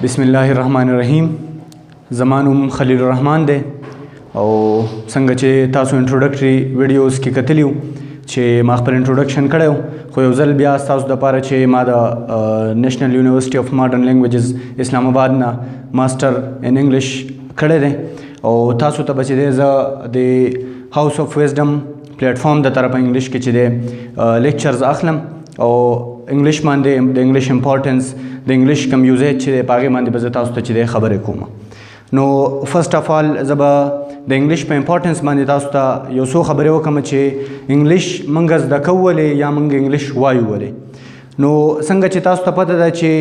بسم الله الرحمن الرحیم. زما نوم خلیل الرحمن دی او څنګه چې تاسو انټروډکټري ویډیوز کې کتلیو چې ما خپل انټروډکشن کړی خو یو ځل بیا ستاسو دپاره چې ما د نیشنل یونیورسټي اف ماډرن لینګویجز اسلام آباد نه ماسټر ان انګلیش کړی دی او تاسو ته به چې دی زه د هاوس اف ویزډم پلیټفارم د طرفه انګلیش کې چې دی لیکچرز اخلم او انګلیش باندې د انګلیش امپورټنس د انګلیش کم یوزیج چې دی په هغې باندې به زه تاسو ته چې دی خبرې کوم. نو فرسټ اف آل زه به د انګلیش په امپورټنس باندې تاسو ته یو څو خبرې وکړم چې انګلیش موږ زده کوو ولې یا موږ انګلیش وایو ولې. نو څنګه چې تاسو ته پته ده چې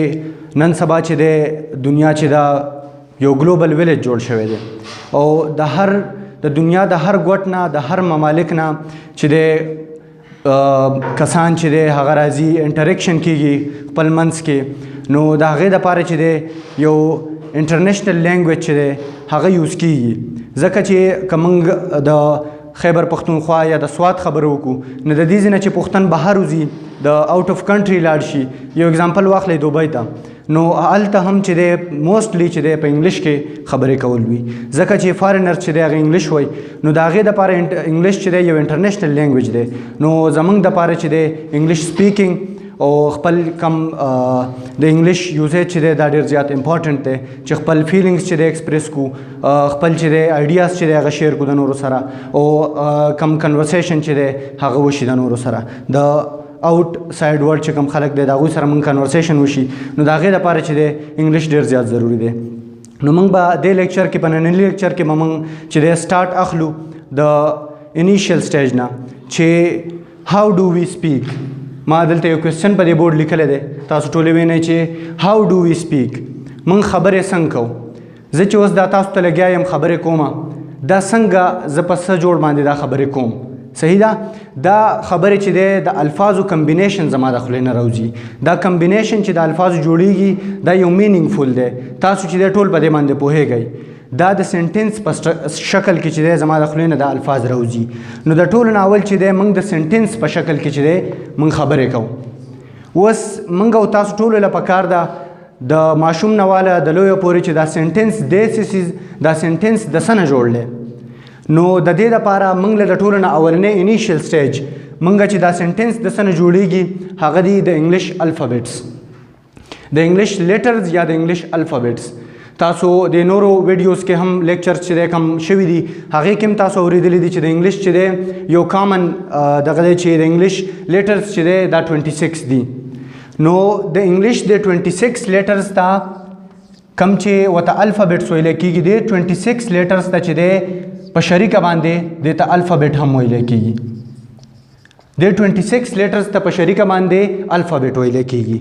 نن سبا چې دی دنیا چې دا یو ګلوبل ویلیج جوړ شوی دی او د دنیا د هر ګوټ نه د هر ممالک نه چې دی کسان چې دی هغه راځي انټریکشن کیږي خپل منځ کې. نو د هغې دپاره چې دی یو انټرنیشنل لینګویج چې دی هغه یوز کیږي ځکه چې که موږ د خیبر پښتونخوا یا د سوات خبره وکړو نو د دې ځای نه چې پښتون بهر وځي د آوټ اف کنټري لاړ شي یو اګزامپل واخلئ دوبۍ ته نو هلته هم چې دی موسټلی چې دی په انګلیش کې خبرې کول وي ځکه چې فارنر چې دی هغه انګلیش وایي نو د هغې دپاره انګلیش چې دی یو انټرنیشنل لینګویج دی. نو زموږ دپاره چې دی انګلیش سپیکینګ او خپل کم د انګلیش یوزیج چې دی دا ډېر زیات امپورټنټ دی چې خپل فیلینګز چې دی ایکسپریس کړو خپل چې دی آیډیاز چې دی هغه شیر کړو د نورو سره او کم کنورسیشن چې دی هغه وشي د نورو سره د آوټ سایډ ورډ چې کوم خلک دی د هغوی سره موږ کنورسیشن وشي نو د هغې دپاره چې دی انګلیش ډېر زیات ضروري دی. نو موږ به دې لیکچر کې په ننني لیکچر کې به موږ چې دی سټارټ اخلو د انیشیل سټیج نه چې هاو ډو وی سپیک. ما دلته یو کوېسچن په دې بورډ لیکلی دی تاسو ټولې وینئ چې هاو ډو وی سپیک موږ خبرې څنګه کوو. زه چې اوس دا تاسو ته لګیا یم خبرې کومه دا څنګه زه په څه جوړ باندې دا خبرې کوم صحیح ده. دا خبرې چې دی د الفاظو کمبینیشن زما د خولې نه راوځي دا کمبینیشن چې د الفاظو جوړیږي دا یو مینینګ فول دی تاسو چې دی ټول په دې باندې پوهیږئ. دا د سنټینس په شکل کې چې دی زما د خولې نه د الفاظ راوځي نو د ټولو نه اول چې دی موږ د سنټینس په شکل کې چې دی موږ خبرې کوو. اوس موږ او تاسو ټولو له پکار ده د ماشوم نه واله د لویو پورې چې دا سنټینس دی دا سنټینس د څه نه جوړ دی. نو د دې دپاره موږ له د ټولو نه اولنی انیشیل سټیج موږ چې دا سنټینس د څه نه جوړیږي هغه دی د انګلیش الفابیټس د انګلیش لیټرز یا د انګلیش الفابیټس. تاسو د نورو ویډیوز کې هم لیکچر چې دی کم شوي دي هغې کې هم تاسو اورېدلی دي چې د انګلیش چې دی یو کامن دغه دی چې د انګلیش لیټرز چې دی دا 26 دي. نو د انګلیش د 26 لیټرز ته کم چې ورته الفابیټس ویلی کېږي د 26 لیټرز ته چې دی په شریکه باندې دې ته الفابیټ هم ویلی کېږي د 26 لیټرز ته په شریکه باندې الفابیټ ویلی کېږي.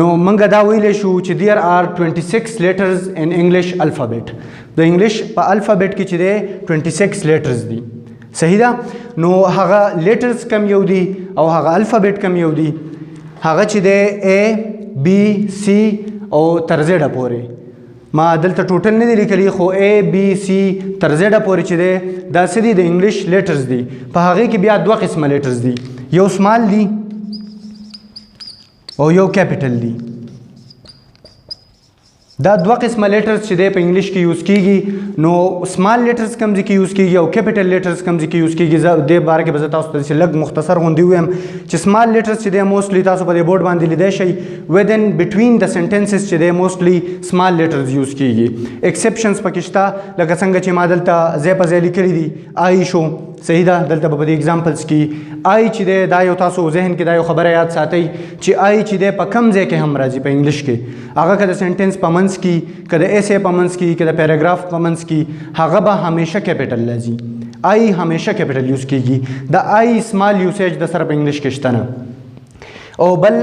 نو موږ دا ویلی شو چې دیر آر 26 لیټرز ان انګلیش الفابیټ د انګلیش په الفابیټ کې چې دی 26 لیټرز دي صحیح ده. نو هغه لیټرز کم یو دي او هغه الفابیټ کم یو دي هغه چې دی A B C او تر زیډه پورې ما دلته ټوټل نه دی لیکلی خو A B C تر زیډه پورې چې دی دا څه دي د انګلیش لیټرز دي. په هغې کې بیا دوه قسمه لیټرز دي یو سمال دي او یو کیپیټل دی. دا دوه قسمه لیټرز چې دی په انګلیش کې یوز کیږي نو سمال لیټرز کوم ځای کې یوز کیږي او کیپیټل لیټرز کوم ځای کې یوز کیږي. زه دې باره کې به زه تاسو ته لږ مختصر غوندې ووایم چې سمال لیټرز چې دی موسټلی تاسو په دې بورډ باندې لیدی شئ ودن بټوین د سنټنسز چې دی موسټلی سمال لیټرز یوز کیږي. ایکسپشنز پکې شته لکه څنګه چې ما دلته ځای په ځای لیکلی دي آی شو صحیح ده. دلته به په دې اګزامپلز کې آی چې دی دا یو تاسو ذهن کې دا یو خبره یاد ساتئ چې آی چې دی په کم ځای کې هم راځي په انګلیش کې هغه که د سنټنس په منځ کې که د ایسې په منځ کې که د پیراګراف په منځ کې هغه به همیشه کیپیټل راځي. آی همیشه کیپیټل یوز کیږي. د آی سمال یوسیج د سره په انګلیش کې شته نه. او بل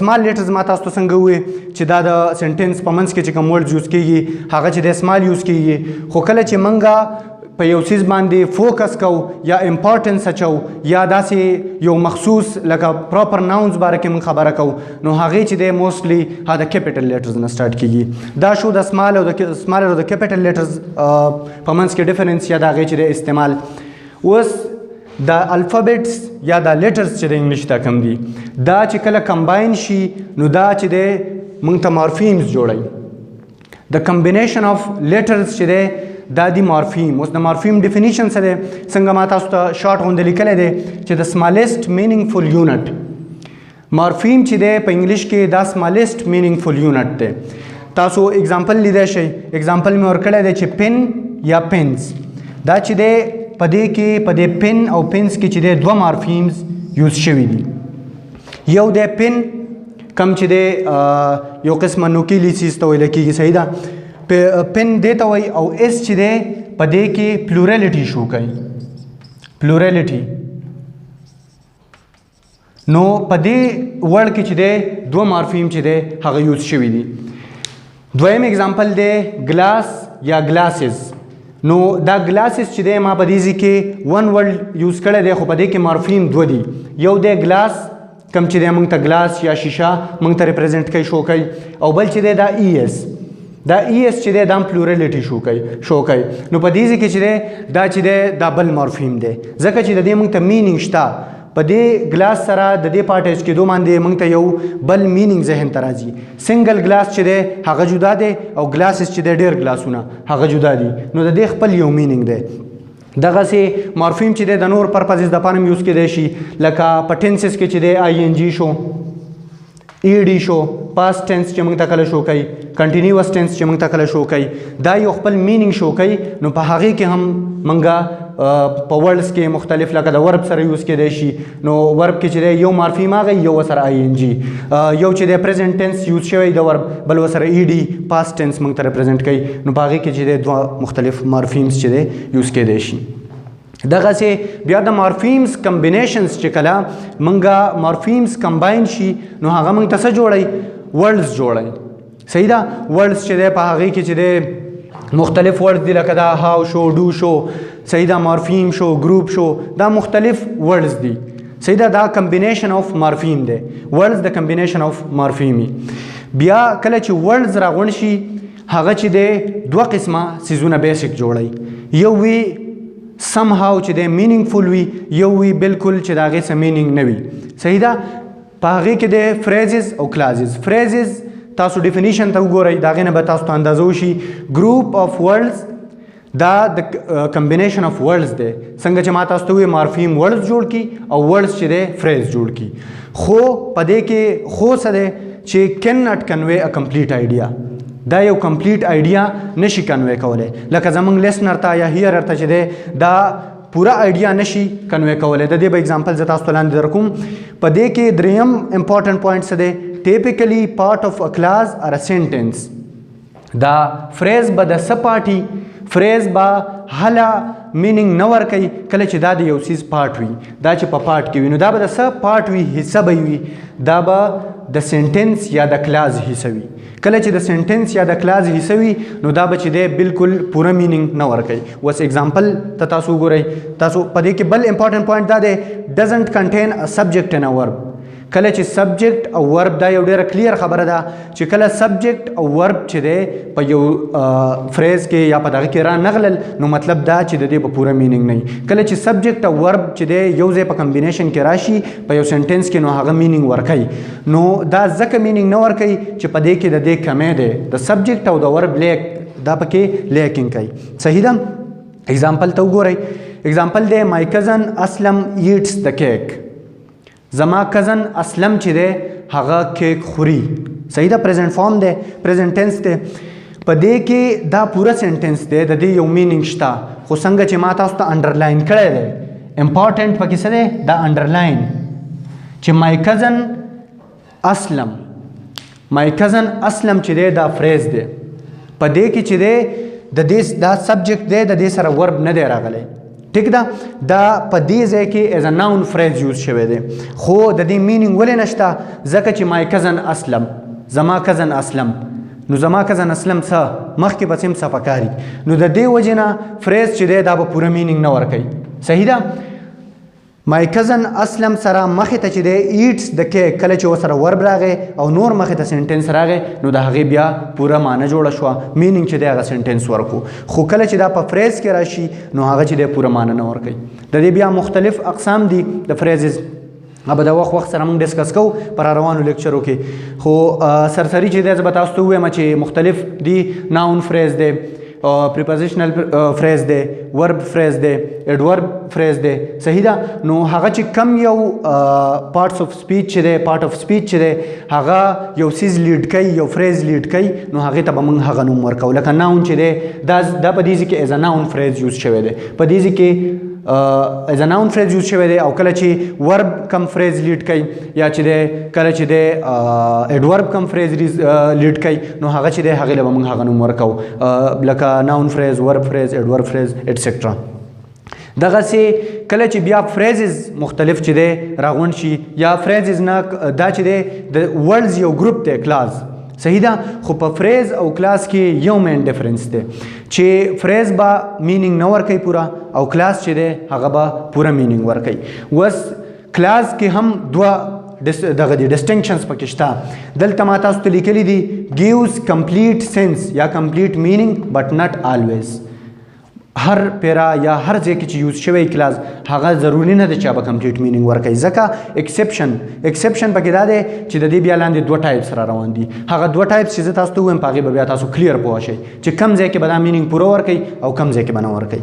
سمال لیټرز ما تاسو ته څنګه ووایي چې دا د سنټنس په منځ کې چې کوم ورډز یوز کیږي هغه چې د سمال یوز کیږي خو کله چې موږ په یو څیز باندې فوکس کوو یا امپورټنس اچو یا داسې یو مخصوص لکه پراپر ناونز باره کې موږ خبره کوو نو هغې چې دی موسټلی هغه د کیپیټل لیټرز نه سټارټ کیږي. دا شو د سمال او د کیپیټل لیټرز په منځ کې ډفرنس یا د هغې چې دی استعمال. اوس د الفابیټس یا د لیټرز چې د انګلیش دا کم دي دا چې کله کمباین شي نو دا چې دی موږ ته مارفیمز جوړوي د کمبینیشن اف لیټرز چې دی دا دی مارفیم. اوس د مارفیم ډیفینیشن څه دی؟ څنګه ما تاسو ته شارټ غوندې لیکلی دی چې د سمالسټ مینینګفل یونټ. مارفیم چې دی په انګلیش کې دا سمالسټ مینینګفل یونټ دی. تاسو اگزامپل لیدای شئ. اگزامپل مې ورکړی دی چې پن یا پنس. دا چې دی په دې کې په دې پن او پنس کې چې دی دوه مارفیمز یوز شوي دي. یو دی پن کم چې دی یو قسمه نوکیلی څیز ته ویل کېږي. صحیح ده؟ پن دې ته وایي. او اس چې دی په دې کې پلورلیټي شو کوي. پلورلیټي. نو په دې ورډ کې چې دی دوه مارفیم چې دی هغه یوز شوي دي. دویم اگزامپل دی ګلاس یا ګلاسز. نو دا ګلاسز چې دی ما په دې ځای کې ون ورډ یوز کړی دی خو په دې کې مارفیم دوه دي. یو دی ګلاس کم چې دی موږ ته ګلاس یا شیشه موږ ته ریپرزینټ کوي شو کوي. او بل چې دی دا ای ایس. دا ای ایس چې دی دا پلورلیټي شو کوي. نو په دې ځای کې چې دی دا چې دی دا بل مارفیم دی ځکه چې د دې موږ ته مینینګ شته. په دې ګلاس سره د دې پارټیج کېدو باندې موږ ته یو بل مینینګ ذهن ته راځي. سنګل ګلاس چې دی هغه جدا دی او ګلاسز چې دی ډېر ګلاسونه هغه جدا دي. نو د دې خپل یو مینینګ دی. دغسې مارفیم چې دی د نور پرپزز دپاره هم یوز کېدی شي لکه په ټینسز کې چې دی آی ان جي شو، ای ډي شو، پاست ټینس چې موږ ته کله شو کوي، کنټینیوس ټینس چې موږ ته کله شو کوي. دا یو خپل مینینګ شو کوي. نو په هغې کې هم موږ په ورډز کې مختلف لکه د ورب سره یوز کېدی شي. نو ورب کې چې دی یو مارفیم هغه یو ورسره آی ان جي. یو چې دی پریزنټ ټینس یوز شوی د ورب بل ورسره ای ډي پاست ټینس موږ ته ریپرزینټ کوي. نو په هغې کې چې دی دوه مختلف مارفیمز چې دی یوز کېدی شي. دغسې بیا د مارفیمز کمبینیشنز چې کله موږ مارفیمز کمباین شي نو هغه موږ ته څه جوړوي؟ ورډز جوړوي. صحیح ده؟ ورډز چې دی په هغې کې چې دی مختلف ورډز دي لکه دا هاو شو، ډو شو، صحیح ده، مارفیم شو، گروپ شو، دا مختلف ورډز دي. صحیح ده؟ دا کمبینیشن آف مارفیم دی. ورډز د کمبینیشن آف مارفیمي. بیا کله چې ورډز راغونډ شي هغه چې دی دوه قسمه څیزونه بیسیک جوړوي. یو وي سم هاو چې دی مینینګفل وي، یو وي بالکل چې د هغې څه مینینګ نه وي. صحیح ده؟ په هغې کې دی فریزز او کلازز. فریزز تاسو ډیفینیشن ته وګورئ د هغې نه به تاسو ته اندازه وشي. ګروپ آف ورډز دا د کمبینیشن آف ورډز دی. څنګه چې ما تاسو ته وویل مارفیم ورډز جوړ کړي او ورډز چې دی فریز جوړ کړي. خو په دې کې خو څه دی چې کین ناټ کنوے ا کمپلیټ آیډیا. دا یو کمپلیټ آیډیا نشي کنوے کولی. لکه زموږ لیسنر ته یا هیرر ته چې دی دا پوره آیډیا نشي کنوے کولی. د دې به اگزامپل زه تاسو ته لاندې در کوم. په دې کې دریم امپورټنټ پوینټ څه دی؟ ټیپیکلی پارټ آف ا کلاز اور ا سینټنس. دا فریز به د څه پارټي؟ فریز به هله مینینګ نه ورکوي کله چې دا د یو څیز پارټ وي. دا چې په پارټ کې وي نو دا به د څه پارټ وي؟ حصه به وي. دا به د سینټنس یا د کلاز حصه وي. کله چې د سینټنس یا د کلاز حصه وي نو دا به چې دی بالکل پوره مینینګ نه ورکوي. اوس اگزامپل ته تاسو وګورئ. تاسو په دې کې بل امپورټنټ پوینټ دا دی ډزنټ کنټین ا سبجیکټ ان ا ورب. کله چې سبجیکټ او ورب دا یو ډیره کلیر خبره ده چې کله سبجیکټ او ورب چې دی په یو فریز کې یا په دغه کې را نغلل نو مطلب دا چې د دې به پوره مینینګ نه وي. کله چې سبجیکټ او ورب چې دی یو ځای په کمبینیشن کې راشي په یو سنټنس کې نو هغه مینینګ ورکوي. نو دا ځکه مینینګ نه ورکوي چې په دې کې د دې کمی دی. د سبجیکټ او د ورب لیک دا پکې لیکینګ کوي. صحیح ده؟ اگزامپل ته وګورئ. اگزامپل دی مای کزن اسلم ایټس د کیک. زما کزن اسلم چې دی هغه کیک خوري. صحیح ده؟ پریزنټ فارم دی، پریزنټ ټینس دی. په دې کې دا پوره سنټنس دی د دې یو مینینګ شته. خو څنګه چې ما تاسو ته انډرلاین کړی دی امپورټنټ پکې څه دی؟ دا انډرلاین چې مای کزن اسلم. مای کزن اسلم چې دی دا فریز دی. په دې کې چې دی د دې دا سبجیکټ دی د دې سره ورب نه دی راغلی. ٹھیک ده؟ دا په دې ځای کې ایز ا ناون فریز یوز شوی دی. خو د دې مینینګ ولې نشته؟ ځکه چې مای کزن اسلم، زما کزن اسلم. نو زما کزن اسلم څه مخکې به څه څه پکاري. نو د دې وجې نه فریز چې دی دا به پوره مینینګ نه ورکوي. صحیح ده؟ مای کزن اسلم سره مخې ته چې دی ایټس د کیک کله چې ورسره ورب راغی او نور مخې ته سنټنس راغی نو د هغې بیا پوره معنی جوړه شوه، مینینګ چې دی هغه سنټنس ورکو. خو کله چې دا په فریز کې راشي نو هغه چې دی پوره معنی نه ورکوي. د دې بیا مختلف اقسام دي د فریزز. अब د وخت سره موږ ډسکس کوو پر روانو لیکچرو کې خو سرسری چې دی زه به تاسو ته ووایم چې مختلف دي ناون فریز دی پریپوزیشنل فریز دی ورب فریز دی ایڈورب فریز دی صحیح ده نو هغه چې کم یو پارټس اف سپیچ چې دی پارټ اف سپیچ چې دی هغه یو سیز لیډ کوي یو فریز لیډ کوي نو هغې ته به موږ هغه نوم ورکوو لکه ناون چې دی دا په دې ځای کې ایز ا ناون فریز یوز شوی دی په دې ځای کې ایز ا ناون فریز یوز شوی دی او کله چې ورب کم فریز لیډ کوي یا چې دی کله چې دی ایډورب کم فریز لیډ کوي نو هغه چې دی هغې له به موږ هغه نوم ورکوو لکه ناون فریز ورب فریز ایډورب فریز ایټسټرا دغسې کله چې بیا فریزز مختلف چې دی راغونډ شي یا فریزز نه دا چې دی د ورډز یو ګروپ دی کلاس صحیح ده خو په فریز او کلاس کې یو مین ډیفرنس دی چې فریز به مینینګ نه ورکوي پوره او کلاس چې دی هغه به پوره مینینګ ورکوي وس کلاس کې هم دوه دغه دي ډسټنکشنز پکې شته دلته ما تاسو ته لیکلي دي gives complete sense یا complete meaning but not always هر پیرا یا هر ځای کې چې یوز شوی کلاس هغه ضروري نه دی چې هغه کمپلیټ مینینګ ورکوي ځکه ایکسپشن پکې دا دی چې د دې بیا لاندې دوه ټایپس را روان دي هغه دوه ټایپس چې زه تاسو ته ووایم په هغې به بیا تاسو کلیر پوه شئ چې کم ځای کې به دا مینینګ پوره ورکوي او کم ځای کې به نه ورکوي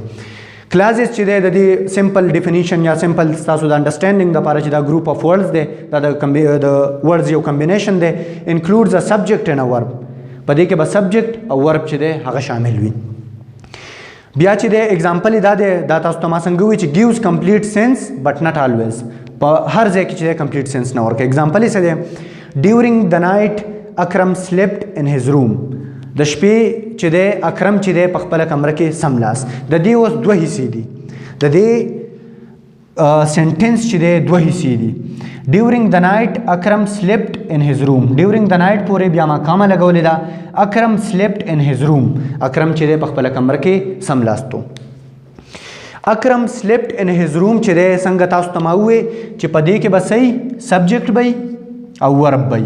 کلاسز چې دی د دې سمپل ډیفینیشن یا سمپل ستاسو د انډرسټینډینګ دپاره چې دا ګروپ اف ورډز دی دا د ورډز یو کمبینیشن دی انکلوډز ا سبجیکټ ان ا ورب په دې کې به سبجیکټ او ورب چې دی هغه شامل وي بیا چې دی اگزامپل دا دی دا تاسو ته ما څنګه ووایي چې gives complete sense but not always په هر ځای کې چې دی کمپلیټ سینس نه ورکوي اگزامپل یې څه دی during the night اکرم slept in his room د شپې چې دی اکرم چې دی په خپله کمره کې سملاس د دې اوس دوه حصې دي د دې سنټنس چې دی دوه حصې دي during the night اکرم slept in his room during the night پورې بیا ما کامه لګولې ده اکرم slept in his room اکرم چې دی په خپله کمره کې سملاستو اکرم slept in his room چې دی څنګه تاسو ته ما ووې چې په دې کې به صحیح سبجیکټ به او ورب به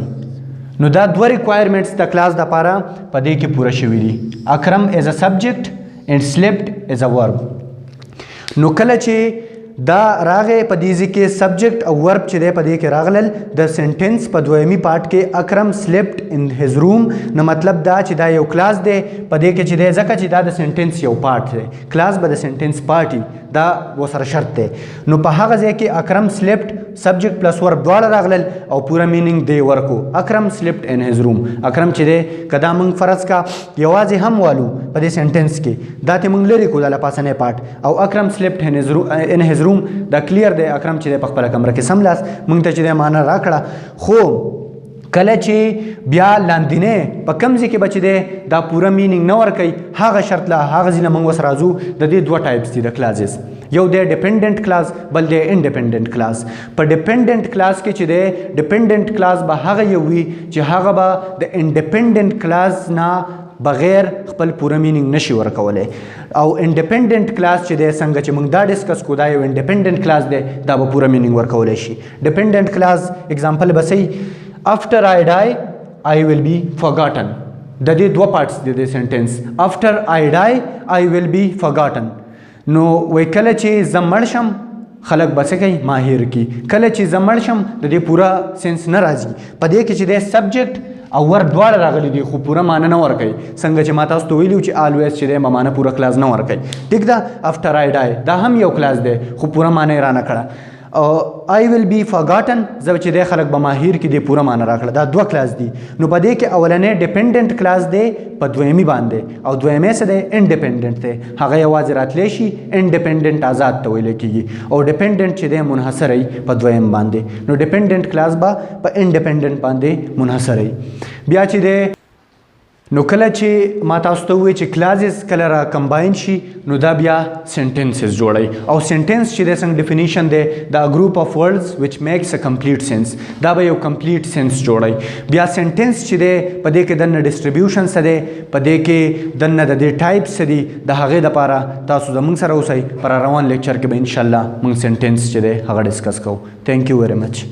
نو دا دوه ریکوایرمنټس د کلاس دپاره په دې کې پوره شوي دي اکرم از ا سبجیکټ and slept از ا ورب نو کله چې دا راغې په دې ځای کې سبجیکټ او ورب چې دی په دې کې راغلل د سنټنس په دویمي پارټ کې اکرم slept in his room نو مطلب دا چې دا یو کلاس دی په دې کې چې دی ځکه چې دا د سنټنس یو پارټ دی کلاس به د سنټنس پارټ دا ورسره شرط دی نو په هغه ځای کې اکرم slept سبجیکټ پلس ورب دواړه راغلل او پوره مینینګ دی ورکو اکرم slept in his room اکرم چې دی که دا موږ فرض کا یوازې هم والو په دې سنټنس کې دا ته موږ لرې کړو دا لپاسنی پارټ او اکرم slept in his room دا کلیر دی اکرم چې دی په خپله کمره کې سملاس موږ ته چې دی معنا راکړه خو کله چې بیا لاندینې په کم ځای کې به چې دی دا پوره مینینګ نه ورکوي هغه شرط له هغه ځای نه موږ اوس راځو د دې دوه ټایپس دي د کلاسز یو دی ډیپینډنټ کلاس بل دی انډیپینډنټ کلاس په ډیپینډنټ کلاس کې چې دی ډیپینډنټ کلاس به هغه یو وي چې هغه به د انډیپینډنټ کلاس نه بغیر خپل پوره مینینګ نشي ورکولی او انډیپینډنټ کلاس چې دی څنګه چې موږ دا ډسکس کو دا یو انډیپینډنټ کلاس دی دا به پوره مینینګ ورکولی شي ډیپینډنټ کلاس اگزامپل به صحیح after I die I will be forgotten د دې دوه پارټس دي د سنټنس after I die I will be forgotten نو وای کله چې زه مړ شم خلک به څه کوي ما هیر کي کله چې زه مړ شم د دې پوره سینس نه راځي په دې کې چې دی سبجیکټ او ور دواړه راغلي دي خو پوره معنی نه ورکوي څنګه چې ما تاسو ته ویلي چې آلویز چې دی معنی پوره کلاس نه ورکوي ټیک ده after I die دا هم یو کلاس دی خو پوره معنی یې رانه کړه I will be forgotten زه چې دی خلک به ما هیر کړي دی پوره معنی راکړه دا دوه کلاس دي نو په دې کې اولنی ډیپینډنټ کلاس دی په دویمي باندې او دویمې څه دی انډیپینډنټ دی هغه یوازې راتلی شي انډیپینډنټ آزاد ته ویلی کېږي او ډیپینډنټ چې دی منحصر وي په دویم باندې نو ډیپینډنټ کلاس به په انډیپینډنټ باندې منحصر وي بیا چې دی نو کله چې ما تاسو ته ووایي چې کلازز کله را کمباین شي نو دا بیا سنټنسز جوړوي او سنټنس چې دی څنګه ډیفینیشن دی دا ګروپ اف ورډز وچ میکس ا کمپلیټ سینس دا به یو کمپلیټ سینس جوړوي بیا سنټنس چې دی په دې کې دننه ډسټریبیوشن څه دی په دې کې دننه د دې ټایپس څه دي د هغې دپاره تاسو زموږ سره اوسئ پر روان لیکچر کې به انشاءالله موږ سنټنس چې دی هغه ډسکس کوو تھینک یو ویری مچ